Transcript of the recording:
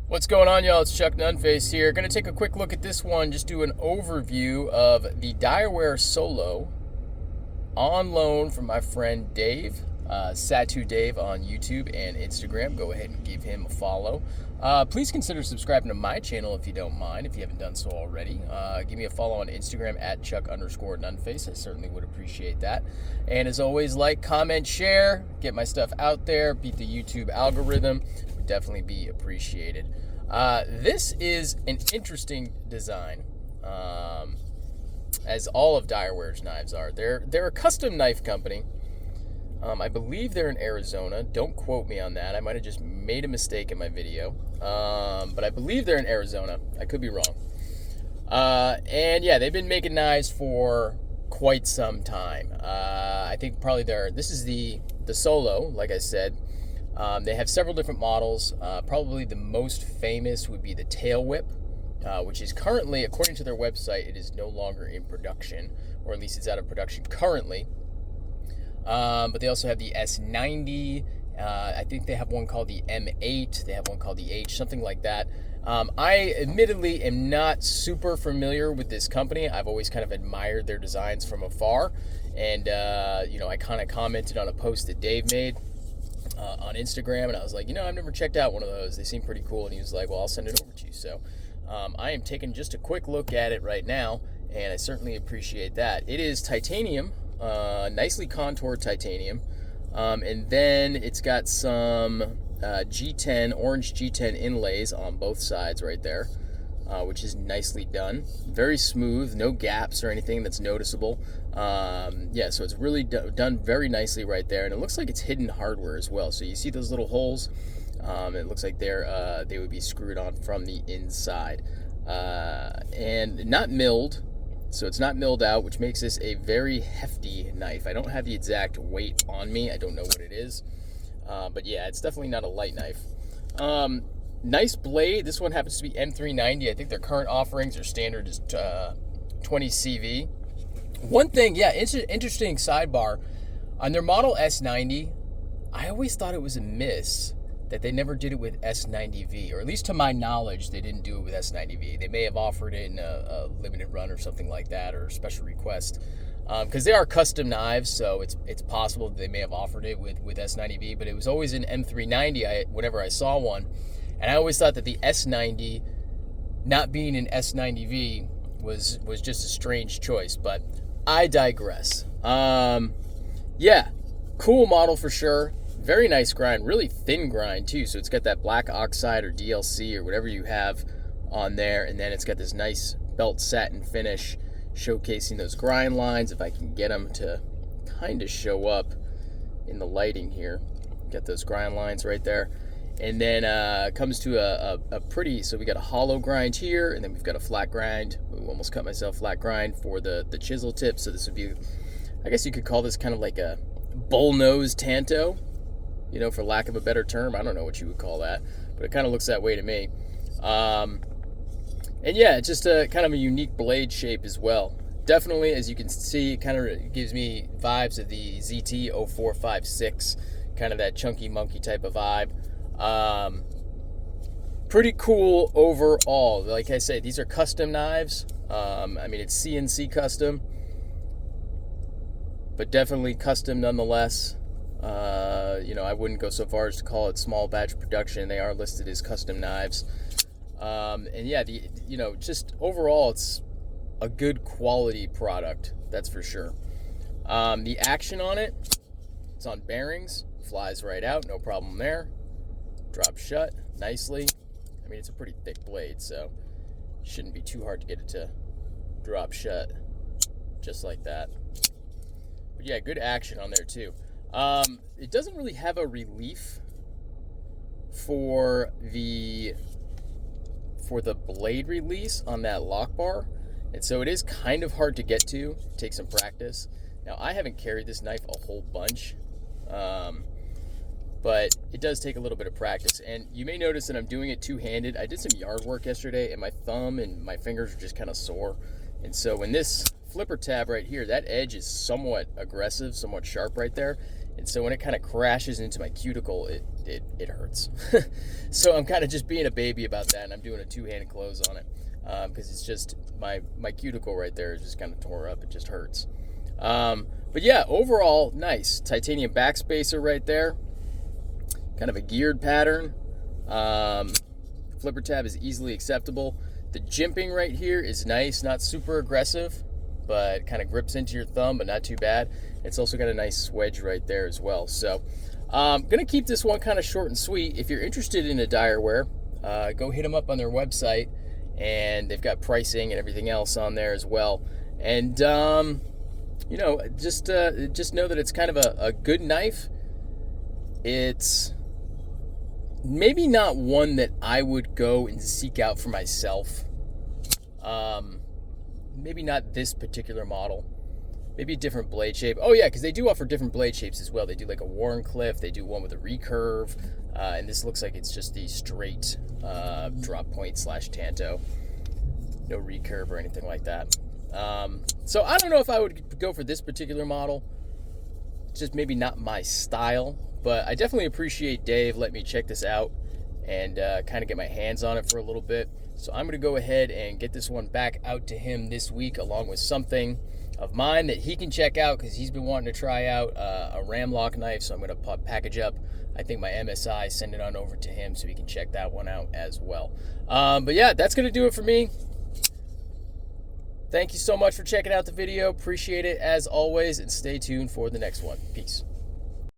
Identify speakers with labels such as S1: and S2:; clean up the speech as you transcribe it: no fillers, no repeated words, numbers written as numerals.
S1: What's going on, y'all? It's Chuck Nunface here. Going to take a quick look at this one, just do an overview of the Direware Solo on loan from my friend Dave, Satu Dave on YouTube and Instagram. Go ahead and give him a follow. Please consider subscribing to my channel if you don't mind, if you haven't done so already. Give me a follow on Instagram at Chuck_Nunface. I certainly would appreciate that. And as always, like, comment, share, get my stuff out there, beat the YouTube algorithm. Would definitely be appreciated. This is an interesting design, as all of Direware's knives are. They're a custom knife company. I believe they're in Arizona. Don't quote me on that. I might have just made a mistake in my video. But I believe they're in Arizona. I could be wrong. And yeah, they've been making knives for quite some time. I think probably this is the Solo, like I said. They have several different models. Probably the most famous would be the Tail Whip, which is currently, according to their website, it is no longer in production, or at least it's out of production currently. But they also have the S90. I think they have one called the M8. They have one called the H, something like that. I admittedly am not super familiar with this company. I've always kind of admired their designs from afar. And, I kind of commented on a post that Dave made on Instagram, and I was like, I've never checked out one of those. They seem pretty cool. And he was like, well, I'll send it over to you. So I am taking just a quick look at it right now, and I certainly appreciate that. It is titanium, nicely contoured titanium, and then it's got some G10, orange G10 inlays on both sides right there, which is nicely done. Very smooth, no gaps or anything that's noticeable. So it's really done very nicely right there, and it looks like it's hidden hardware as well. So you see those little holes. It looks like they would be screwed on from the inside, and not milled. So it's not milled out, which makes this a very hefty knife. I don't have the exact weight on me. I don't know what it is. But yeah, it's definitely not a light knife. Nice blade. This one happens to be M390. I think their current offerings or standard is 20 CV. One thing, interesting sidebar. On their model S90, I always thought it was a miss that they never did it with S90V, or at least to my knowledge, they didn't do it with S90V. They may have offered it in a limited run or something like that, or a special request, because they are custom knives, so it's possible that they may have offered it with S90V, but it was always in M390 whenever I saw one, and I always thought that the S90 not being an S90V was just a strange choice, but I digress. Cool model for sure. Very nice grind, really thin grind too. So it's got that black oxide or DLC or whatever you have on there, and then it's got this nice belt satin finish showcasing those grind lines. If I can get them to kind of show up in the lighting here, get those grind lines right there. And then comes to a pretty, so we got a hollow grind here, and then we've got a flat grind. Ooh, almost cut myself, flat grind for the chisel tip. So this would be, I guess you could call this kind of like a bull-nosed tanto, for lack of a better term. I don't know what you would call that, but it kind of looks that way to me. It's just a kind of a unique blade shape as well. Definitely, as you can see, it kind of gives me vibes of the ZT-0456, kind of that chunky monkey type of vibe. Pretty cool overall. Like I said, these are custom knives. It's CNC custom, but definitely custom nonetheless. I wouldn't go so far as to call it small batch production. They are listed as custom knives. Just overall, it's a good quality product, that's for sure. The action on it, it's on bearings, flies right out, no problem there. Drops shut nicely. It's a pretty thick blade, so it shouldn't be too hard to get it to drop shut just like that. But yeah, good action on there too. It doesn't really have a relief for the blade release on that lock bar, and so it is kind of hard to get to. Take some practice. Now, I haven't carried this knife a whole bunch, but it does take a little bit of practice, and you may notice that I'm doing it two-handed. I did some yard work yesterday, and my thumb and my fingers are just kind of sore, and so when this flipper tab right here, that edge is somewhat aggressive, somewhat sharp right there. And so when it kind of crashes into my cuticle, it hurts. So I'm kind of just being a baby about that, and I'm doing a two-handed close on it because it's just my cuticle right there is just kind of tore up. It just hurts. But yeah, overall, nice. Titanium backspacer right there. Kind of a geared pattern. Flipper tab is easily acceptable. The jimping right here is nice, not super aggressive, but kind of grips into your thumb, but not too bad. It's also got a nice wedge right there as well. So I'm going to keep this one kind of short and sweet. If you're interested in a Direware, go hit them up on their website, and they've got pricing and everything else on there as well. And, you know, just know that it's kind of a good knife. It's maybe not one that I would go and seek out for myself. Maybe not this particular model. Maybe a different blade shape. Oh yeah, because they do offer different blade shapes as well. They do like a Warncliffe. They do one with a recurve. And this looks like it's just the straight drop point / Tanto. No recurve or anything like that. So I don't know if I would go for this particular model. It's just maybe not my style. But I definitely appreciate Dave letting me check this out and kind of get my hands on it for a little bit. So I'm going to go ahead and get this one back out to him this week, along with something of mine that he can check out because he's been wanting to try out a Ramlock knife. So I'm going to package up, I think, my MSI, send it on over to him so he can check that one out as well. But yeah, that's going to do it for me. Thank you so much for checking out the video. Appreciate it as always, and stay tuned for the next one. Peace.